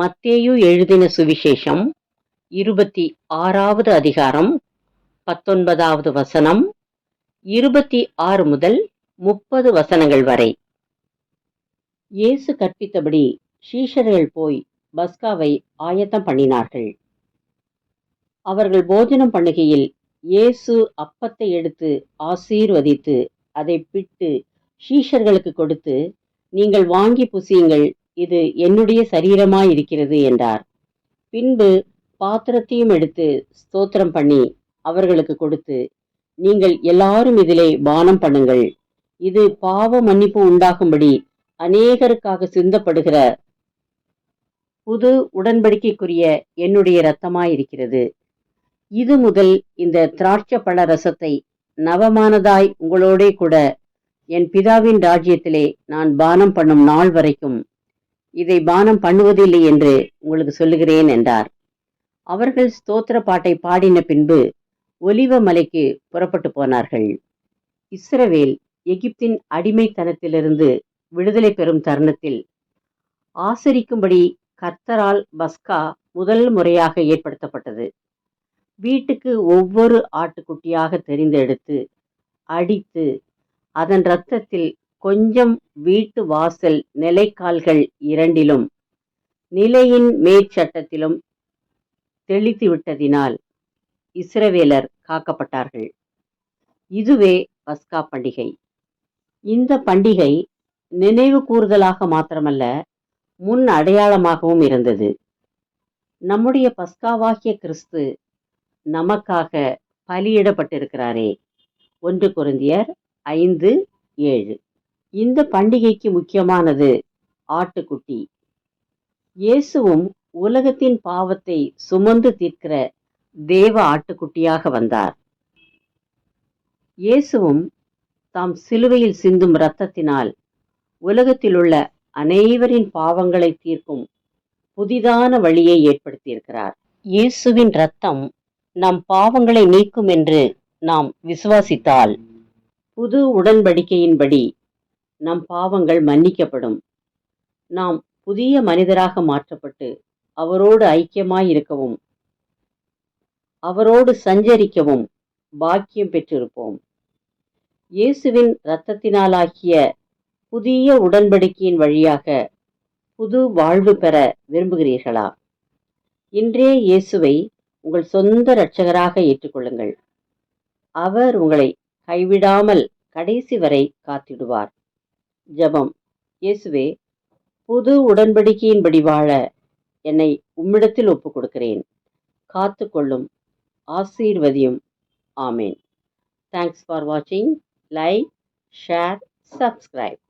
மத்தேயு எழுதின சுவிசேஷம் 26வது அதிகாரம் 19வது வசனம் 26 முதல் 30 வசனங்கள் வரை. இயேசு கற்பித்தபடி சீஷர்கள் போய் பஸ்காவை ஆயத்தம் பண்ணினார்கள். அவர்கள் போஜனம் பண்ணுகையில் இயேசு அப்பத்தை எடுத்து ஆசீர்வதித்து அதை பிட்டு சீஷர்களுக்கு கொடுத்து, நீங்கள் வாங்கி புசியுங்கள், இது என்னுடைய சரீரமாயிருக்கிறது என்றார். பின்பு பாத்திரத்தையும் எடுத்து ஸ்தோத்திரம் பண்ணி அவர்களுக்கு கொடுத்து, நீங்கள் எல்லாரும் இதிலே பானம் பண்ணுங்கள், இது பாவ மன்னிப்பு உண்டாகும்படி அநேகருக்காக சிந்தப்படுகிற புது உடன்படிக்கைக்குரிய என்னுடைய இரத்தமாயிருக்கிறது. இது முதல் இந்த திராட்சை பழ ரசத்தை நவமானதாய் உங்களோடே கூட என் பிதாவின் ராஜ்யத்திலே நான் பானம் பண்ணும் நாள் வரைக்கும் இதை பானம் பண்ணுவதில்லை என்று உங்களுக்கு சொல்லுகிறேன் என்றார். அவர்கள் ஸ்தோத்திர பாட்டை பாடின பின்பு ஒலிவ மலைக்கு புறப்பட்டு போனார்கள். இஸ்ரவேல் எகிப்தின் அடிமைத்தனத்திலிருந்து விடுதலை பெறும் தருணத்தில் ஆசரிக்கும்படி கர்த்தரால் பஸ்கா முதல் முறையாக ஏற்படுத்தப்பட்டது. வீட்டுக்கு ஒவ்வொரு ஆட்டுக்குட்டியாக தெரிந்தெடுத்து அடித்து அதன் இரத்தத்தில் கொஞ்சம் வீட்டு வாசல் நிலைக்கால்கள் இரண்டிலும் நிலையின் மேற்சட்டத்திலும் தெளித்து விட்டதினால் இஸ்ரவேலர் காக்கப்பட்டார்கள். இதுவே பஸ்கா பண்டிகை. இந்த பண்டிகை நினைவு கூறுதலாக மாத்திரமல்ல, முன் அடையாளமாகவும் இருந்தது. நம்முடைய பஸ்காவாகிய கிறிஸ்து நமக்காக பலியிடப்பட்டிருக்கிறாரே. 1 கொரிந்தியர் 5:7. இந்த பண்டிகைக்கு முக்கியமானது ஆட்டுக்குட்டி. இயேசுவும் உலகத்தின் பாவத்தை சுமந்து தீர்க்கிற தேவ ஆட்டுக்குட்டியாக வந்தார். இயேசுவும் தாம் சிலுவையில் சிந்தும் இரத்தத்தினால் உலகத்திலுள்ள அனைவரின் பாவங்களை தீர்க்கும் புதிதான வழியை ஏற்படுத்தியிருக்கிறார். இயேசுவின் இரத்தம் நம் பாவங்களை நீக்கும் என்று நாம் விசுவாசித்தால் புது உடன்படிக்கையின்படி நம் பாவங்கள் மன்னிக்கப்படும். நாம் புதிய மனிதராக மாற்றப்பட்டு அவரோடு ஐக்கியமாயிருக்கவும் அவரோடு சஞ்சரிக்கவும் பாக்கியம் பெற்றிருப்போம். இயேசுவின் இரத்தத்தினாலாகிய புதிய உடன்படிக்கையின் வழியாக புது வாழ்வு பெற விரும்புகிறீர்களா? இன்றே இயேசுவை உங்கள் சொந்த இரட்சகராக ஏற்றுக்கொள்ளுங்கள். அவர் உங்களை கைவிடாமல் கடைசி வரை காத்திடுவார். ஜெபம். இயேசுவே, புது உடன்படிக்கையின்படி வாழ என்னை உம்மிடத்தில் ஒப்புக் கொடுக்கிறேன். காத்துக்கொள்ளும், ஆசீர்வதியும். ஆமேன். தேங்க்ஸ் ஃபார் வாட்சிங். Like, share, subscribe.